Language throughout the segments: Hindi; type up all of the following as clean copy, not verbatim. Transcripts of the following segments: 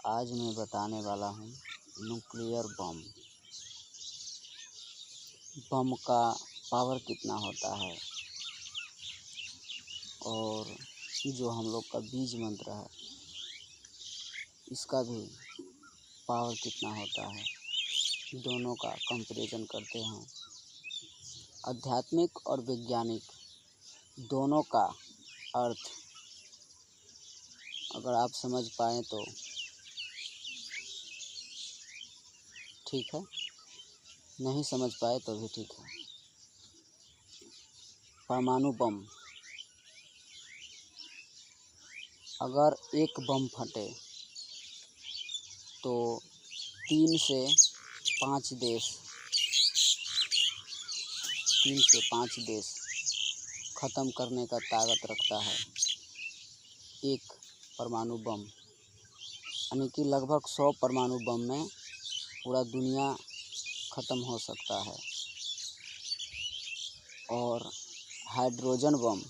आज मैं बताने वाला हूँ न्यूक्लियर बम। बम का पावर कितना होता है और जो हम लोग का बीज मंत्र है इसका भी पावर कितना होता है, दोनों का कंपैरिजन करते हैं। आध्यात्मिक और वैज्ञानिक दोनों का अर्थ अगर आप समझ पाएँ तो ठीक है, नहीं समझ पाए तो भी ठीक है। परमाणु बम, अगर एक बम फटे तो 3 से 5 देश ख़त्म करने का ताकत रखता है एक परमाणु बम। यानी कि लगभग 100 परमाणु बम में पूरा दुनिया ख़त्म हो सकता है। और हाइड्रोजन बम,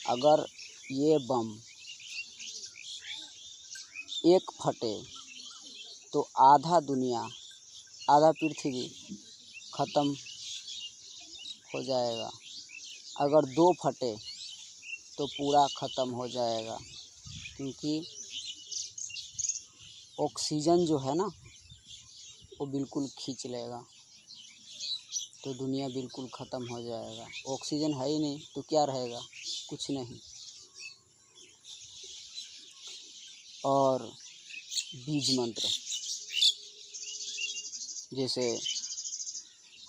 अगर ये बम एक फटे तो आधा दुनिया, आधा पृथ्वी ख़त्म हो जाएगा। अगर 2 फटे तो पूरा ख़त्म हो जाएगा, क्योंकि ऑक्सीजन जो है ना वो बिल्कुल खींच लेगा, तो दुनिया बिल्कुल ख़त्म हो जाएगा। ऑक्सीजन है ही नहीं तो क्या रहेगा, कुछ नहीं। और बीज मंत्र, जैसे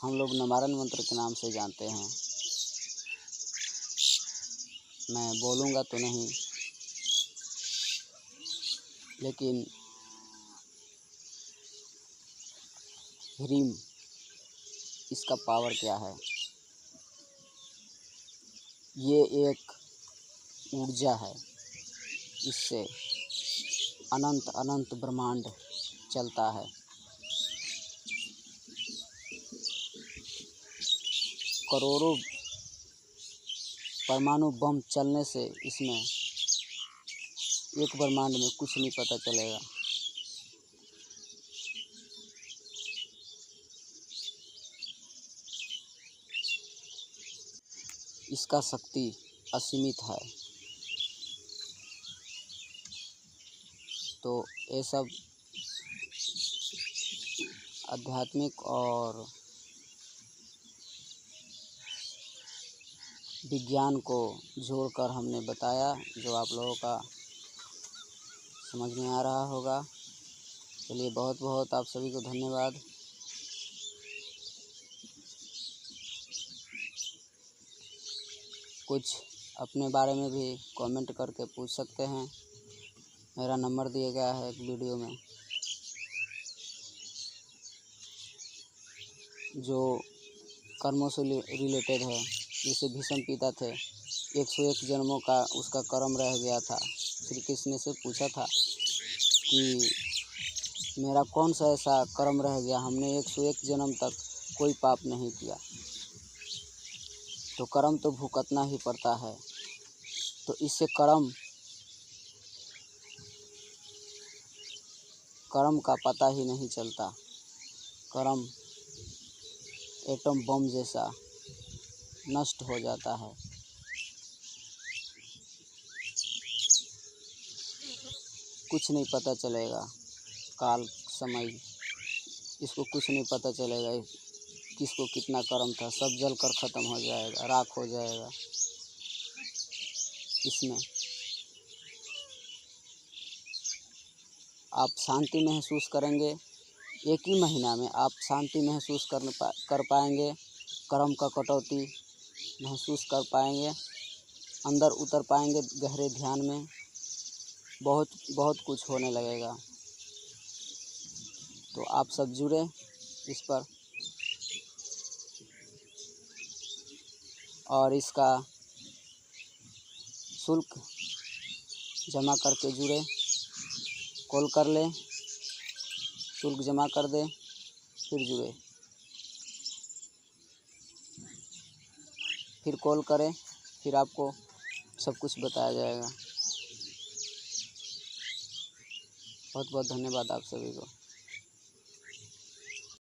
हम लोग नमारण मंत्र के नाम से जानते हैं, मैं बोलूँगा तो नहीं, लेकिन ह्रीम, इसका पावर क्या है। ये एक ऊर्जा है, इससे अनंत अनंत ब्रह्मांड चलता है। करोड़ों परमाणु बम चलने से इसमें एक ब्रह्मांड में कुछ नहीं पता चलेगा। इसका शक्ति असीमित है। तो ये सब आध्यात्मिक और विज्ञान को जोड़कर हमने बताया, जो आप लोगों का समझ में आ रहा होगा। चलिए, बहुत बहुत आप सभी को धन्यवाद। कुछ अपने बारे में भी कमेंट करके पूछ सकते हैं। मेरा नंबर दिया गया है एक वीडियो में। जो कर्मों से रिलेटेड है, जैसे भीष्म पिता थे, 101 जन्मों का उसका कर्म रह गया था। श्री कृष्ण से पूछा था कि मेरा कौन सा ऐसा कर्म रह गया, हमने 101 जन्म तक कोई पाप नहीं किया। तो कर्म तो भुगतना ही पड़ता है। तो इससे कर्म का पता ही नहीं चलता। कर्म एटम बम जैसा नष्ट हो जाता है। कुछ नहीं पता चलेगा, काल समय इसको कुछ नहीं पता चलेगा किसको कितना कर्म था, सब जल कर ख़त्म हो जाएगा, राख हो जाएगा। इसमें आप शांति महसूस करेंगे। एक ही महीना में आप शांति महसूस कर पाएंगे, कर्म का कटौती महसूस कर पाएंगे, अंदर उतर पाएंगे गहरे ध्यान में। बहुत बहुत कुछ होने लगेगा। तो आप सब जुड़े इस पर और इसका शुल्क जमा करके जुड़े। कॉल कर लें, शुल्क जमा कर दें, फिर जुड़े, फिर कॉल करें, फिर आपको सब कुछ बताया जाएगा। बहुत बहुत धन्यवाद आप सभी को।